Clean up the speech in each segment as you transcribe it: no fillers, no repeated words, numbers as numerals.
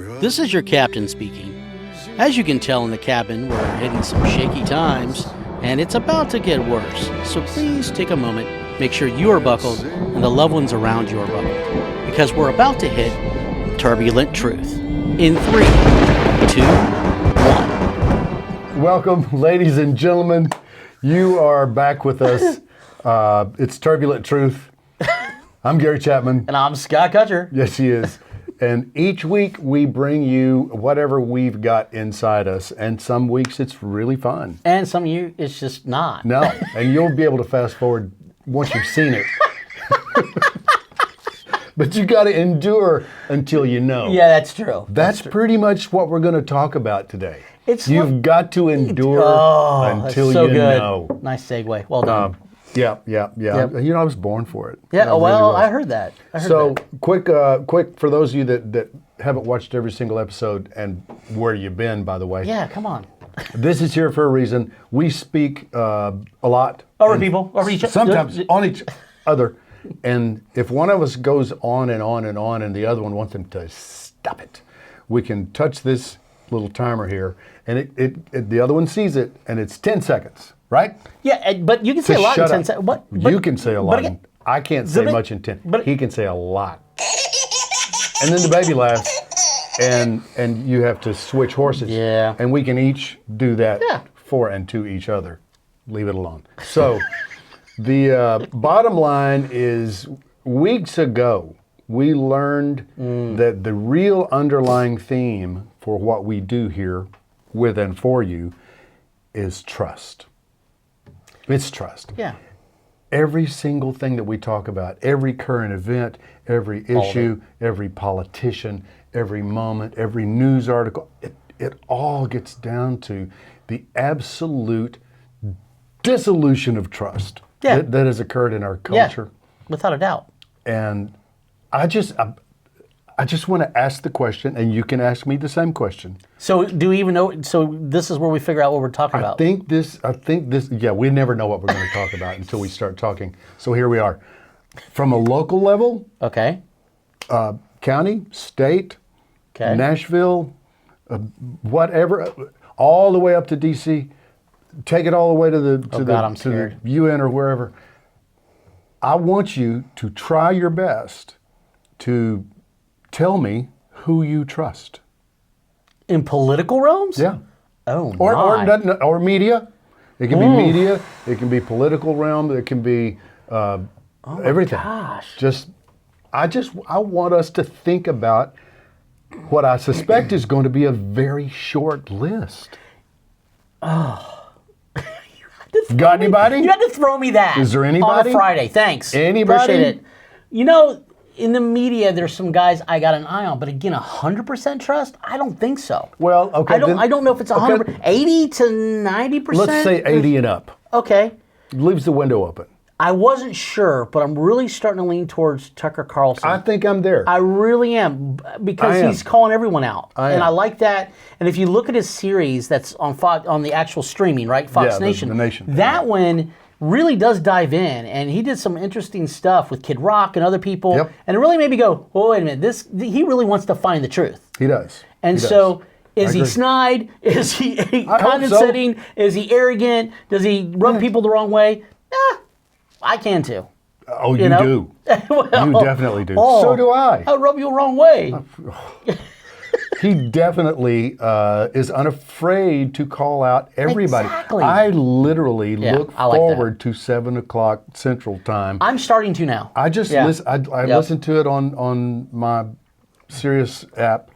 This is your captain speaking. As you can tell in the cabin, we're hitting some shaky times, and it's about to get worse. So please take a moment, make sure you are buckled, and the loved ones around you are buckled, because we're about to hit turbulent truth. In 3, 2, 1. Welcome, ladies and gentlemen. You are back with us. It's Turbulent Truth. I'm Gary Chapman. And I'm Scott Kutcher. Yes, he is. And each week we bring you whatever we've got inside us. And some weeks it's really fun. And some of you, it's just not. No. And you'll be able to fast forward once you've seen it. But you got to endure until you know. Yeah, that's true. That's pretty much what we're going to talk about today. You've got to endure until so you good. know. Nice segue. Well done. Yeah. You know, I was born for it. Yeah, I really was. I heard that. Quick for those of you that haven't watched every single episode, and where you've been, by the way. Yeah, come on. This is here for a reason. We speak a lot. Over people, over each other. Sometimes on each other. And if one of us goes on and on and on, and the other one wants them to stop it, we can touch this little timer here, and it the other one sees it, and it's 10 seconds, right? Yeah, but you can say a lot in 10 seconds. You can say a lot. Again, I can't say much in 10. But he can say a lot. And then the baby laughs, and you have to switch horses. Yeah. And we can each do that for and to each other. Leave it alone. So the bottom line is, weeks ago, we learned that the real underlying theme for what we do here with and for you is trust. It's trust. Yeah. Every single thing that we talk about, every current event, every issue, every politician, every moment, every news article, it all gets down to the absolute dissolution of trust that has occurred in our culture. Yeah, without a doubt. And I just want to ask the question, and you can ask me the same question. So do we even know? So this is where we figure out what we're talking about. I think this. Yeah, we never know what we're going to talk about until we start talking. So here we are, from a local level. Okay. County, state, Okay. Nashville, whatever, all the way up to DC. Take it all the way to the UN or wherever. I want you to try your best to tell me who you trust. In political realms? Yeah. Oh, my. Or media. It can be media. It can be political realm. It can be everything. Gosh. I want us to think about what I suspect is going to be a very short list. Oh. Got anybody? You had to throw me that. Is there anybody? On a Friday. Thanks. Anybody? Appreciate it. You know, in the media, there's some guys I got an eye on, but again, 100% trust? I don't think so. Well, okay. I don't know if it's 100%. 80 to 90%? Let's say 80 and up. Okay. Leaves the window open. I wasn't sure, but I'm really starting to lean towards Tucker Carlson. I think I'm there. I really am, because he's calling everyone out. I like that. And if you look at his series that's on Fox, on the actual streaming, right? Fox Nation. The Nation. That one really does dive in, and he did some interesting stuff with Kid Rock and other people. Yep. And it really made me go, well, wait a minute, he really wants to find the truth. He does. And so, is he snide? Is he condescending? So. Is he arrogant? Does he rub people the wrong way? I can too. Oh, you do. Well, you definitely do. So do I. I'll rub you the wrong way. He definitely is unafraid to call out everybody. Exactly. I literally look forward to 7 o'clock Central Time. I'm starting to now. I just listen to it on my Sirius app,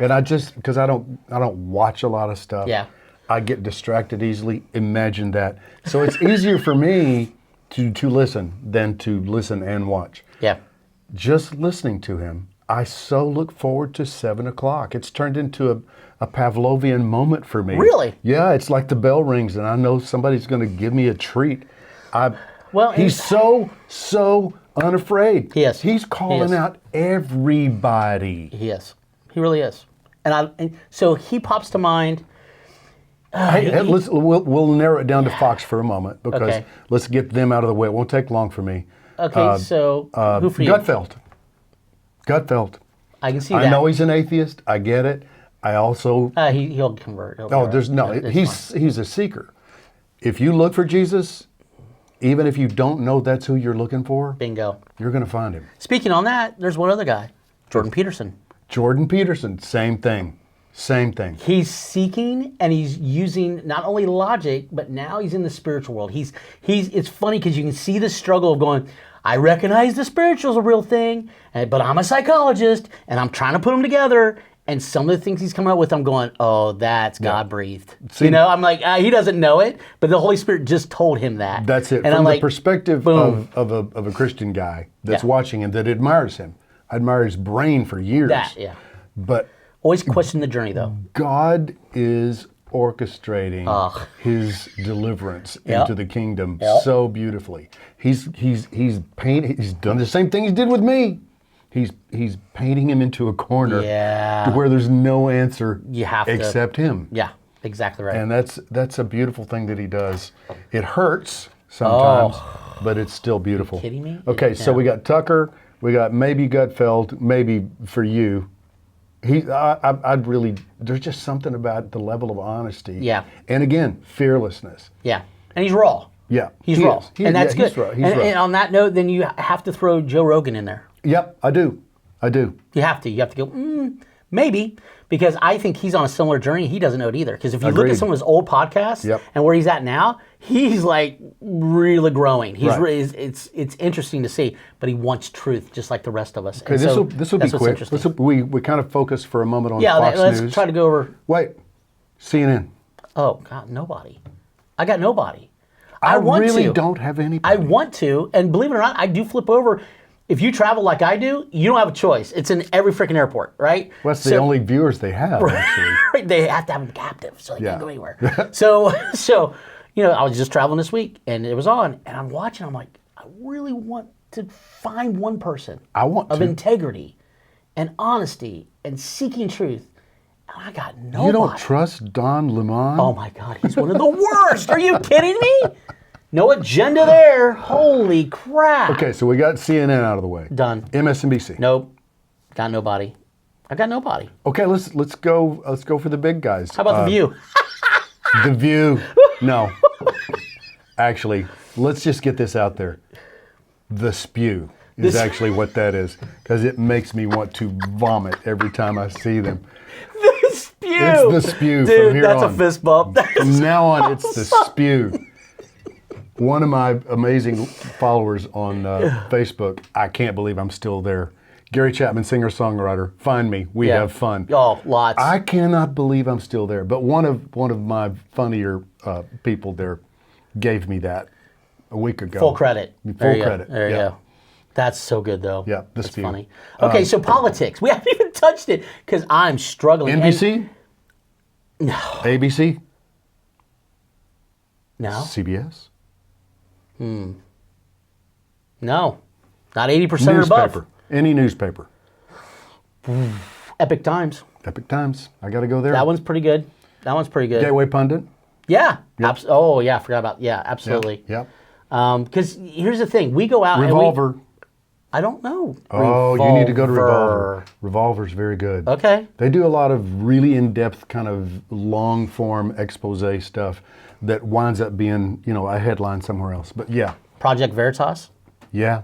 and because I don't watch a lot of stuff. Yeah. I get distracted easily. Imagine that. So it's easier for me to listen than to listen and watch. Yeah. Just listening to him, I so look forward to 7 o'clock. It's turned into a Pavlovian moment for me. Really? Yeah, it's like the bell rings and I know somebody's going to give me a treat. He's so unafraid. He is. He's calling out everybody. He is. He really is. And so he pops to mind. We'll narrow it down to Fox for a moment because let's get them out of the way. It won't take long for me. Okay, so who for you? Gutfeld. I can see I that. know he's an atheist. I get it. I also He'll convert. there's no. He's a seeker. If you look for Jesus, even if you don't know that's who you're looking for, Bingo. you're going to find him. Speaking on that, there's one other guy, Jordan Peterson. Jordan Peterson, same thing. Same thing. He's seeking and he's using not only logic, but now he's in the spiritual world. It's funny because you can see the struggle of going, I recognize the spiritual is a real thing, but I'm a psychologist and I'm trying to put them together. And some of the things he's coming up with, I'm going, oh, that's God-breathed. See, I'm like, he doesn't know it, but the Holy Spirit just told him that. That's it. And From I'm the like, perspective of a Christian guy that's watching him, that admires him. I admire his brain for years. But always question the journey, though. God is orchestrating his deliverance into the kingdom so beautifully. He's done the same thing he did with me. He's painting him into a corner to where there's no answer except him. Yeah, exactly right. And that's a beautiful thing that he does. It hurts sometimes, but it's still beautiful. Are you kidding me? Okay, so we got Tucker, we got maybe Gutfeld, maybe for you. I'd really, there's just something about the level of honesty. Yeah. And again, fearlessness. Yeah. And he's raw. Yeah. He's raw. And that's good. He's raw. And on that note, then you have to throw Joe Rogan in there. Yep, I do. You have to. You have to go, maybe, because I think he's on a similar journey. He doesn't know it either. Because if you look at some of his old podcasts and where he's at now, he's like really growing. He's it's interesting to see, but he wants truth just like the rest of us. Okay, this will be quick. We kind of focus for a moment on Fox News. Let's try to go over. Wait, CNN. Oh God, nobody. I got nobody. I really don't have anybody. I want to, and believe it or not, I do flip over. If you travel like I do, you don't have a choice. It's in every freaking airport, right? Well, that's the only viewers they have, actually. They have to have them captive, so they can't go anywhere. so, I was just traveling this week, and it was on, and I'm watching. I'm like, I really want to find one person of integrity and honesty and seeking truth. And I got nobody. You don't trust Don Lemon? Oh, my God. He's one of the worst. Are you kidding me? No agenda there. Holy crap. Okay, so we got CNN out of the way. Done. MSNBC. Nope. Got nobody. I got nobody. Okay, let's go for the big guys. How about The View? The View. No. Actually, let's just get this out there. The Spew is actually what that is, because it makes me want to vomit every time I see them. The Spew. It's The Spew. Dude, from here that's on. a fist bump. From now on, it's The Spew. One of my amazing followers on Facebook, I can't believe I'm still there. Gary Chapman, singer-songwriter. Find me. We have fun. Oh, lots. I cannot believe I'm still there. But one of my funnier people there gave me that a week ago. Full credit. Full credit. There you go. That's so good, though. Yeah, that's funny. Okay, so politics. We haven't even touched it because I'm struggling. NBC? No. ABC? No. CBS? No. Not 80% or above. Any newspaper. Epic Times. Epic Times. I got to go there. That one's pretty good. Gateway Pundit. Yeah. Yep. Oh, yeah. I forgot about. Yeah, absolutely. Yep. Because here's the thing: we go out. Revolver. I don't know. Oh, Revolver. You need to go to Revolver. Revolver's very good. Okay. They do a lot of really in-depth, kind of long-form expose stuff that winds up being, a headline somewhere else. But yeah. Project Veritas. Yeah.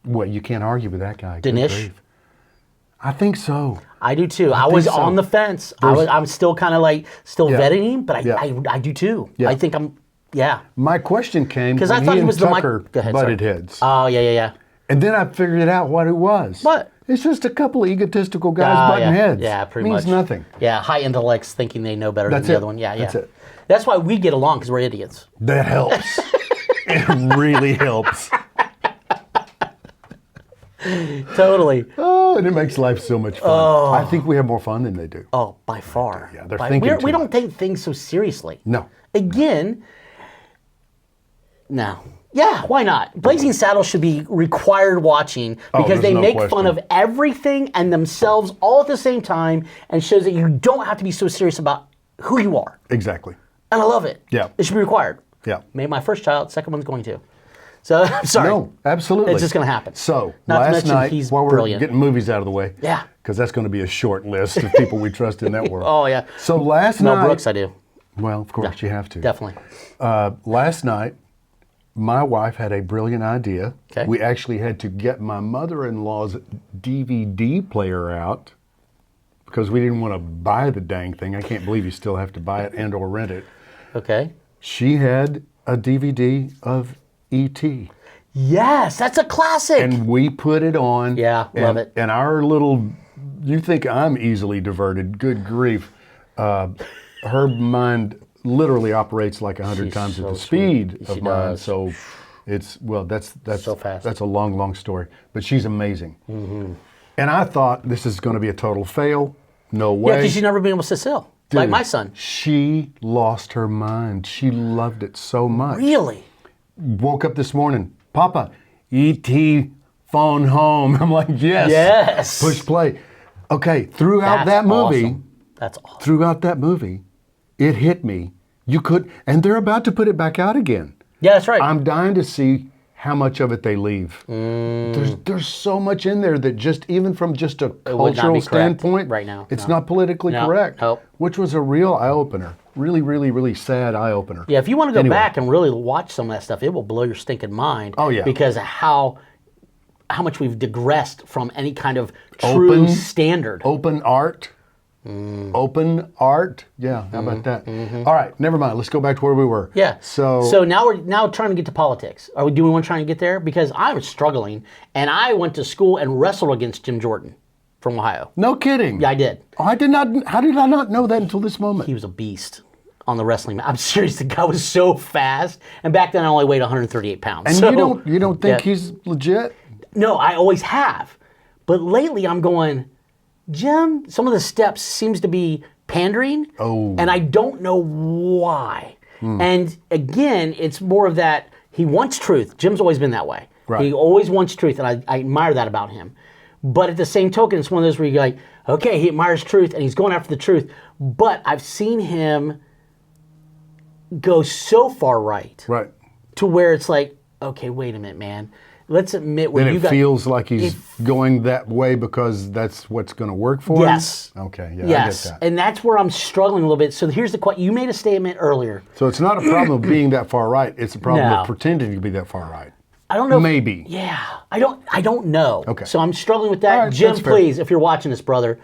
Well, you can't argue with that guy. Dinesh. I think so. I do too. I was on the fence. I'm still kind of vetting him, but I do too. Yeah. I think My question came because when I thought he was and Tucker butted heads. Oh, yeah. And then I figured it out what it was. What? It's just a couple of egotistical guys butting heads. Yeah, pretty much. Means nothing. Yeah, high intellects thinking they know better than the other one. Yeah. That's it. That's why we get along, because we're idiots. That helps. It really helps. Totally. Oh, and it makes life so much fun. Oh. I think we have more fun than they do. Oh, by far. Yeah, they're thinking we don't take things so seriously. No. Again, no. Yeah, why not? Blazing Saddles should be required watching because they make fun of everything and themselves all at the same time and shows that you don't have to be so serious about who you are. Exactly. And I love it. Yeah. It should be required. Yeah. Made my first child, second one's going to. So I'm sorry. No, absolutely. It's just going to happen. So Not to last mention night, he's while we're brilliant. getting movies out of the way, Yeah. because that's going to be a short list of people we trust in that world. Oh, yeah. So last Mel night, Brooks, I do. well, of course you have to. Definitely. Last night, my wife had a brilliant idea. Okay. We actually had to get my mother-in-law's DVD player out because we didn't want to buy the dang thing. I can't believe you still have to buy it and or rent it. Okay. She had a DVD of E.T. Yes, that's a classic. And we put it on. Yeah, love it. And our little, you think I'm easily diverted, good grief. Her mind literally operates like 100 She's times so at the speed sweet. of She mine. does. So it's, well, that's So fast. That's a long, long story. But she's amazing. Mm-hmm. And I thought this is going to be a total fail. No Yeah, way. because you've never been able to sit still. Like Dude, my son. She lost her mind. She loved it so much. Really? Woke up this morning, Papa, E.T. phone home. I'm like, yes. Yes. Push play. Okay, throughout That's that movie, awesome. That's awesome. throughout that movie, it hit me. You could, and they're about to put it back out again. Yeah, that's right. I'm dying to see how much of it they leave. There's so much in there that just, even from just a would not cultural be correct standpoint, right now. it's No. not politically No. correct. Nope. Which was a real eye-opener. Really, really, really sad eye-opener. Yeah, if you want to go Anyway. back and really watch some of that stuff, it will blow your stinking mind. Oh, yeah. Because of how much we've digressed from any kind of true standard. Open art. Open art. Yeah, how about that? All right, never mind. Let's go back to where we were. Yeah. So now we're trying to get to politics. Do we want to try and get there? Because I was struggling, and I went to school and wrestled against Jim Jordan from Ohio. no kidding. Yeah, I did. Oh, I did not. How did I not know that until this moment? He was a beast on the wrestling mat. I'm serious. The guy was so fast, and back then I only weighed 138 pounds. And So, you don't think yeah. he's legit? No, I always have. But lately I'm going, Jim, some of the steps seems to be pandering. Oh. And I don't know why. And again, it's more of that he wants truth. Jim's always been that way. Right. He always wants truth, and I admire that about him. But at the same token, it's one of those where you're like, okay, he admires truth and he's going after the truth. But I've seen him go so far right Right. to where it's like, okay, wait a minute, man. Let's admit where Then you it got. feels like he's going that way because that's what's going to work for Yes. him? Okay, yeah, Yes, I get that. and that's where I'm struggling a little bit. So here's the question. You made a statement earlier. So it's not a problem of being that far right. It's a problem No. of pretending to be that far right. I don't know. Maybe. Yeah, I don't know. Okay. So I'm struggling with that. All right, Jim, that's fair. please, if you're watching this, brother,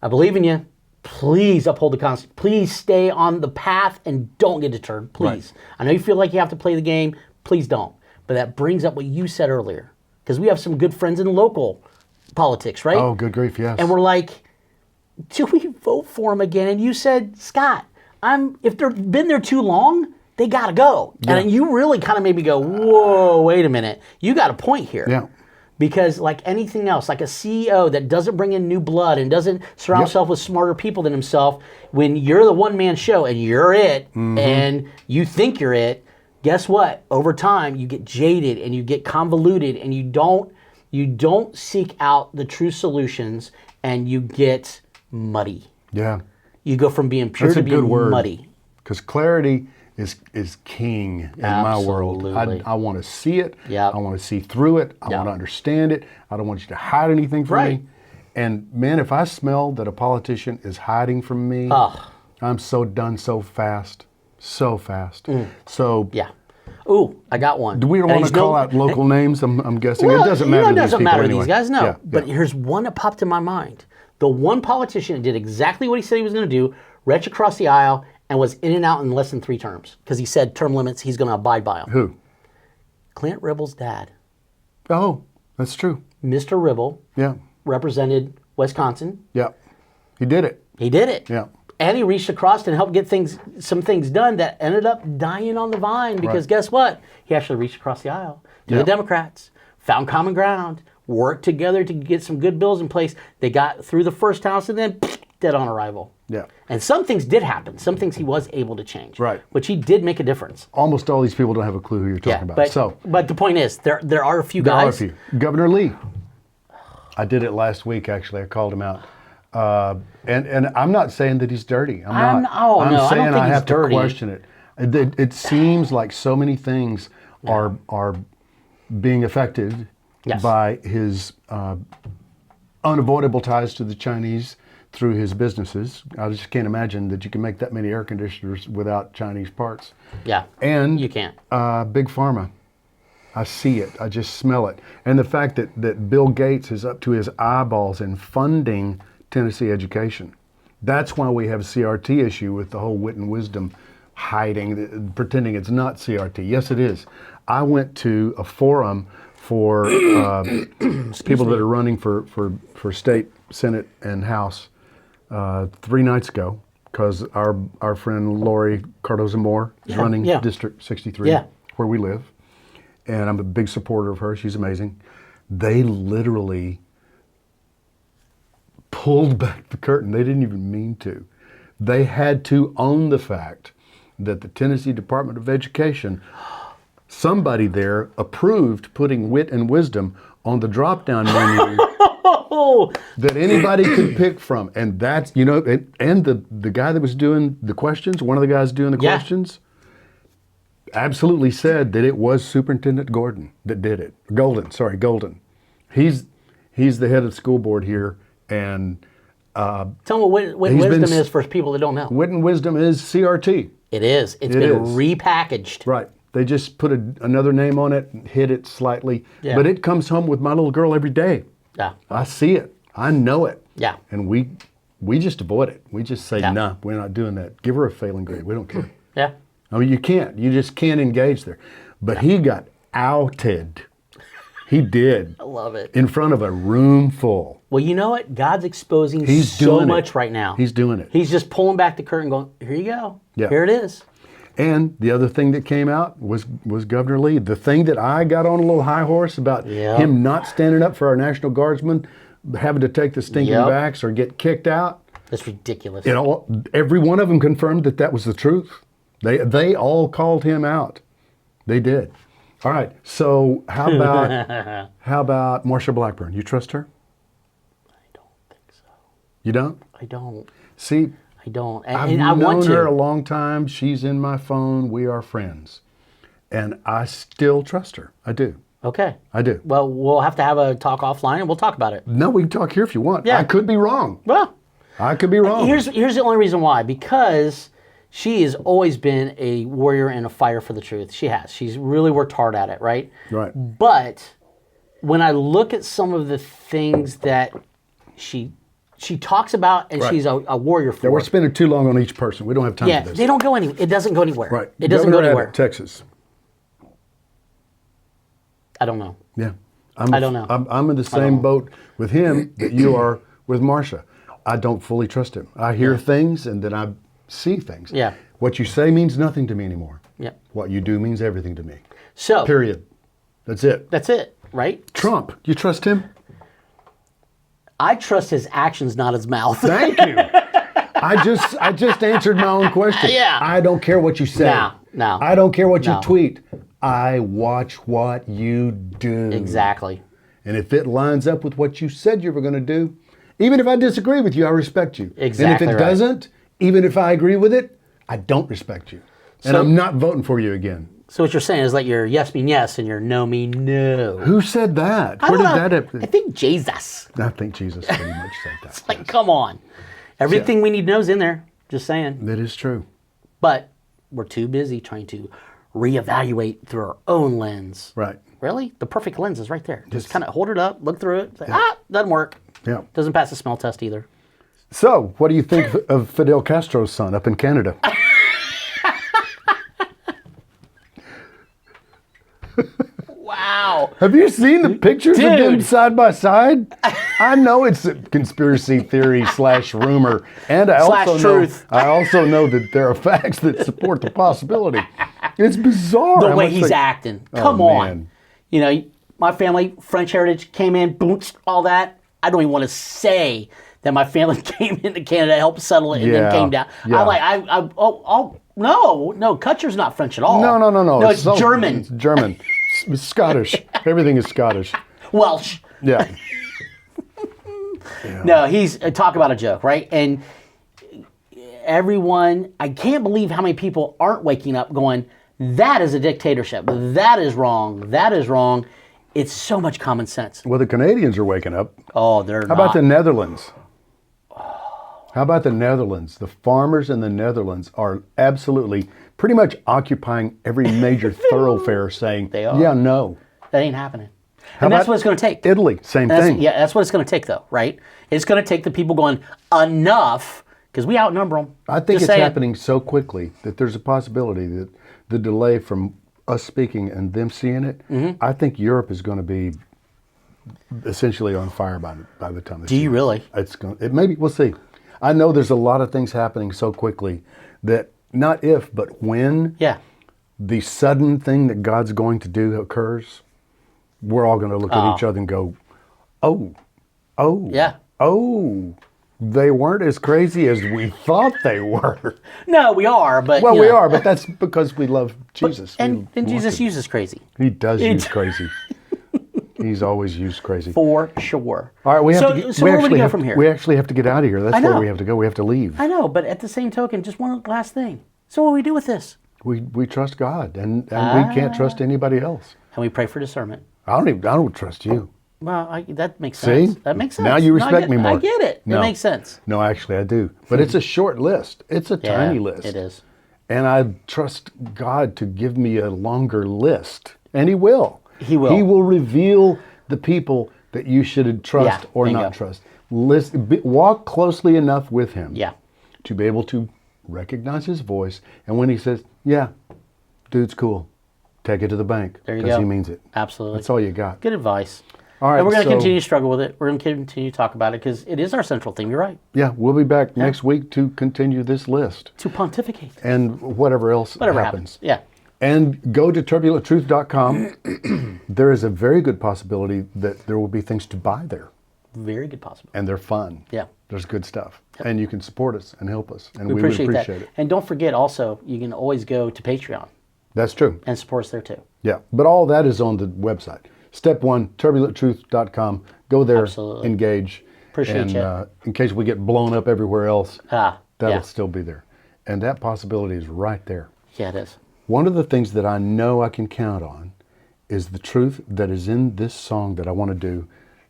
I believe in you. Please uphold the Constitution. Please stay on the path and don't get deterred. Please. I know you feel like you have to play the game. Please don't. But that brings up what you said earlier. Because we have some good friends in local politics, right? Oh, good grief, yes. And we're like, do we vote for him again? And you said, Scott, if they've been there too long, they got to go. Yeah. And you really kind of made me go, whoa, wait a minute. You got a point here. Yeah. Because like anything else, like a CEO that doesn't bring in new blood and doesn't surround himself with smarter people than himself, when you're the one-man show and you're it, and you think you're it, guess what? Over time, you get jaded and you get convoluted, and you don't seek out the true solutions, and you get muddy. Yeah. You go from being pure That's to a being good word. muddy. Because clarity is king in my world. Absolutely. I want to see it. Yep. I want to see through it. I Yep. want to understand it. I don't want you to hide anything from Right. me. And man, if I smell that a politician is hiding from me, I'm so done so fast. So fast. So Yeah. Ooh, I got one. we don't And want to he's call out local names, I'm guessing. Well, it doesn't matter It to these doesn't people matter to anyway. these guys, no. Yeah, But yeah. here's one that popped in my mind. The one politician that did exactly what he said he was going to do, reached across the aisle, and was in and out in less than 3 terms. Because he said term limits, he's going to abide by them. Who? Clint Ribble's dad. Oh, that's true. Mr. Ribble Yeah. represented Wisconsin. Yeah. He did it. He did it. Yeah. And he reached across and helped get some things done that ended up dying on the vine because Right. guess what? He actually reached across the aisle to the Yep. Democrats, found common ground, worked together to get some good bills in place. They got through the first house and then dead on arrival. Yeah. And some things did happen. Some things he was able to change. Right. Which he did make a difference. Almost all these people don't have a clue who you're talking about. But the point is, there are a few There are a guys. few. Governor Lee. I did it last week, actually. I called him out. And I'm not saying that he's dirty. I'm not. no, I don't saying think I he's have dirty. to question it. It seems like so many things are being affected by his unavoidable ties to the Chinese through his businesses. I just can't imagine that you can make that many air conditioners without Chinese parts. Yeah, and you can't. Big Pharma. I see it. I just smell it. And the fact that Bill Gates is up to his eyeballs in funding Tennessee education. That's why we have a CRT issue with the whole wit and wisdom hiding, pretending it's not CRT. Yes, it is. I went to a forum for people that are running for state, Senate, and House 3 nights ago, because our friend Lori Cardoza-Moore is running District 63, where we live. And I'm a big supporter of her. She's amazing. They literally pulled back the curtain. They didn't even mean to. They had to own the fact that the Tennessee Department of Education, somebody there approved putting wit and wisdom on the drop-down menu that anybody could pick from. And that's, and the guy that was doing the questions, one of the guys doing the questions, absolutely said that it was Superintendent Golden that did it. Golden. He's the head of the school board here, and tell them what wisdom is for people that don't know. Wit and wisdom is CRT. It is. It's been repackaged. Right. They just put another name on it and hit it slightly. Yeah. But it comes home with my little girl every day. Yeah. I see it. I know it. Yeah. And we just avoid it. We just say, nah, we're not doing that. Give her a failing grade. We don't care. Yeah. I mean, you can't. You just can't engage there. But he got outed. He did. I love it. In front of a room full. Well, you know what? God's exposing so much right now. He's doing it. He's just pulling back the curtain going, here you go. Yeah. Here it is. And the other thing that came out was Governor Lee. The thing that I got on a little high horse about him not standing up for our National Guardsmen, having to take the stinking backs or get kicked out. That's ridiculous. Every one of them confirmed that was the truth. They all called him out. They did. All right. So how about Marsha Blackburn? You trust her? I don't think so. You don't? I don't. See, I don't. I've known her a long time. She's in my phone. We are friends. And I still trust her. I do. Okay. I do. Well, we'll have to have a talk offline and we'll talk about it. No, we can talk here if you want. Yeah. I could be wrong. Well, I could be wrong. Here's the only reason why. Because she has always been a warrior and a fighter for the truth. She has. She's really worked hard at it, right? Right. But when I look at some of the things that she talks about and she's a warrior for. Yeah, we're spending too long on each person. We don't have time for this. They don't go anywhere. It doesn't go anywhere. Right. It doesn't go anywhere. Texas. I don't know. Yeah. I don't know. I'm in the same boat with him that you are with Marsha. I don't fully trust him. I hear things and then I see things. Yeah. What you say means nothing to me anymore. Yeah. What you do means everything to me. So. Period. That's it. That's it, right? Trump. You trust him? I trust his actions, not his mouth. Thank you. I just answered my own question. Yeah. I don't care what you say. No. I don't care what you tweet. I watch what you do. Exactly. And if it lines up with what you said you were going to do, even if I disagree with you, I respect you. Exactly. And if it doesn't, even if I agree with it, I don't respect you. And I'm not voting for you again. So what you're saying is like your yes mean yes and your no mean no. Who said that? Where did that happen? I think Jesus. I think Jesus pretty much said that. It's like, come on. Everything we need to know is in there. Just saying. That is true. But we're too busy trying to reevaluate through our own lens. Right. Really? The perfect lens is right there. Just kind of hold it up, look through it, say, doesn't work. Yeah. Doesn't pass the smell test either. So, what do you think of Fidel Castro's son up in Canada? Wow. Have you seen the pictures of them side by side? I know it's a conspiracy theory / rumor, and I also know that there are facts that support the possibility. It's bizarre. The way he's acting. Come on. Man. You know, my family, French heritage, came in, boom, all that. I don't even want to say that my family came into Canada, helped settle it, and then came down. Yeah. I'm like, no, Kutcher's not French at all. No. No, it's German. It's German. It's Scottish. Everything is Scottish. Welsh. Yeah. No, he's talk about a joke, right? And everyone, I can't believe how many people aren't waking up going, that is a dictatorship. That is wrong. That is wrong. It's so much common sense. Well, the Canadians are waking up. Oh, they're How about the Netherlands? How about the Netherlands? The farmers in the Netherlands are absolutely pretty much occupying every major thoroughfare saying, They are. yeah, no. That ain't happening. How And that's about what it's going to take. Italy, same That's, thing. yeah, that's what it's going to take, though, right? It's going to take the people going, enough, because we outnumber them. I think Just it's saying. happening so quickly that there's a possibility that the delay from us speaking and them seeing it, I think Europe is going to be essentially on fire by the time. Do you really? It's going. It maybe we'll see. I know there's a lot of things happening so quickly that not if but when Yeah. the sudden thing that God's going to do occurs, we're all going to look at each other and go, "Oh, oh, Yeah. oh." They weren't as crazy as we thought they were. No, we are, but Well, you we know. are, but that's because we love Jesus. And We want Jesus to- uses crazy. He does He use does. crazy. He's always used crazy. For sure. All right, we have so, to. Get, so we where would we actually go have from to, here? We actually have to get out of here. That's I where know. we have to go. We have to leave. I know, but at the same token, just one last thing. So what do we do with this? We trust God, and we can't trust anybody else. And we pray for discernment. I don't trust you. Well, that makes See? sense. That makes sense. Now you respect I get, me more. I get it. No. It makes sense. No, actually, I do. But it's a short list. It's a Yeah, tiny list. It is. And I trust God to give me a longer list, and He will. He will. He will reveal the people that you should trust Yeah, or bingo. not trust. Walk closely enough with Him Yeah. to be able to recognize His voice. And when He says, "Yeah, dude's cool," take it to the bank There you because go. He means it. Absolutely. That's all you got. Good advice. All right, And we're going to so- continue to struggle with it. We're going to continue to talk about it because it is our central theme. You're right. Yeah, we'll be back next week to continue this list To pontificate. and whatever else Whatever happens. happens. Yeah. And go to turbulenttruth.com. There is a very good possibility that there will be things to buy there, Very good possibility. and they're fun. Yeah. There's good stuff. And you can support us and help us, and We we appreciate, would appreciate that. it. And don't forget also, you can always go to Patreon That's true. and support us there too. Yeah. But all that is on the website. Step 1, turbulenttruth.com. Go there, Absolutely. engage. Appreciate and, you. in case we get blown up everywhere else, that'll yeah. still be there. And that possibility is right there. Yeah, it is. One of the things that I know I can count on is the truth that is in this song that I want to do,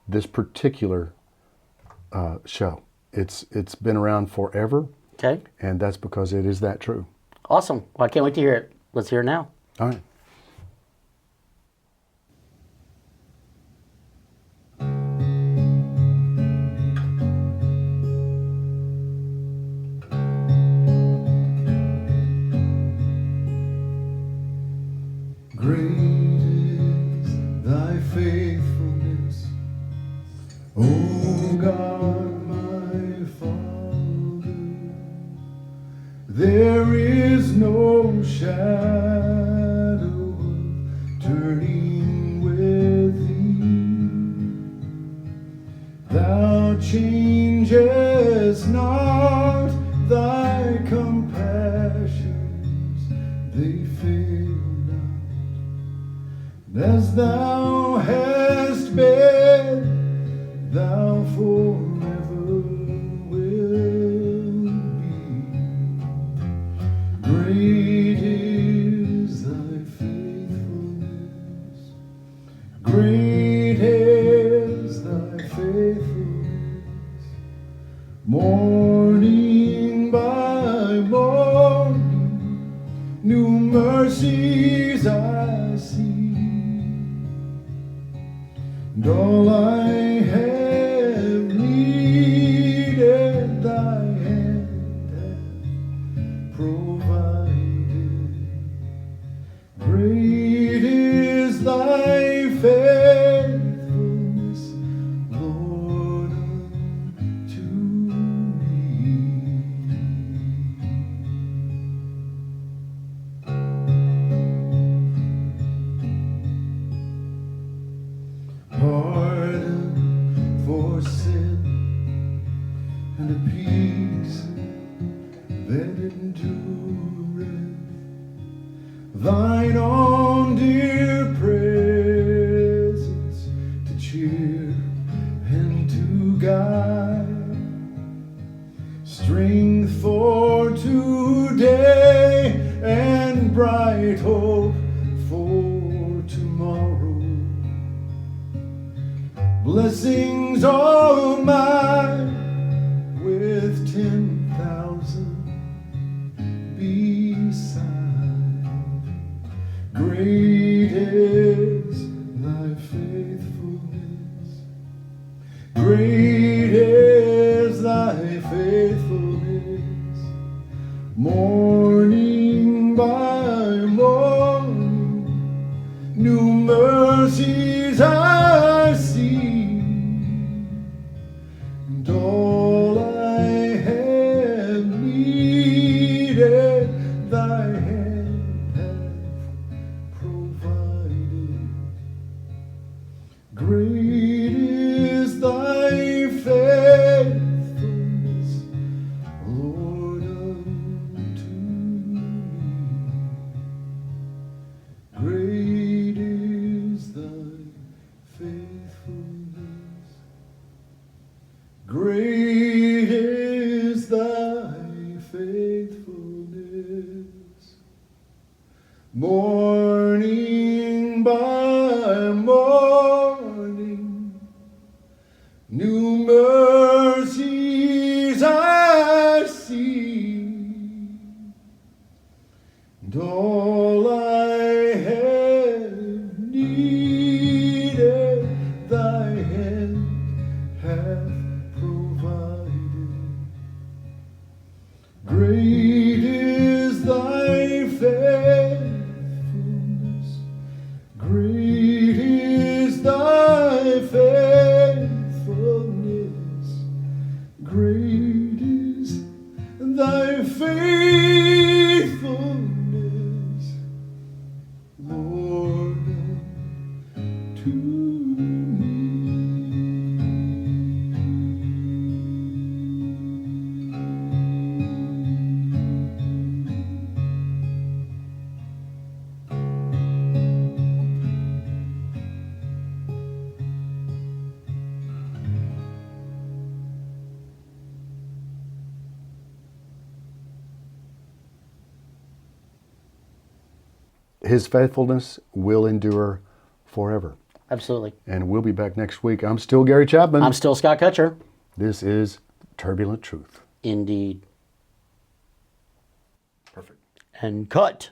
this particular show. It's been around forever, Okay. and that's because it is that true. Awesome. Well, I can't wait to hear it. Let's hear it now. All right. Great is thy faithfulness, O God, my Father. There is no shadow of turning with thee. Thou changest not, thy compassions, they fail not. As thou hast been, thou forever wilt be. Great is thy faithfulness. Great is thy faithfulness. Morning by morning, new mercies I see. And all I have needed, thy hand hath provided. Great is thy faithfulness, Lord, unto me. Pardon for sin and a peace that endureth. Thine own dear presence to cheer and to guide. Strength for today and bright hope for tomorrow. blessings all mine with 10,000 beside. Great is thy faithfulness. Great is thy faithfulness. Morning by morning, new mercies I see, and all I have needed, thy hand hath provided. Great is thy faithfulness, Lord, unto me. Great is thy faithfulness. Great is thy faithfulness. Morning by morning, new mercies I see, and all I have needed, thy hand hath provided. Great is thy faithfulness. Great is thy faithfulness. Great is thy faithfulness, Lord, unto me. His faithfulness will endure forever. Absolutely. And we'll be back next week. I'm still Gary Chapman. I'm still Scott Kutcher. This is Turbulent Truth. Indeed. Perfect. And cut.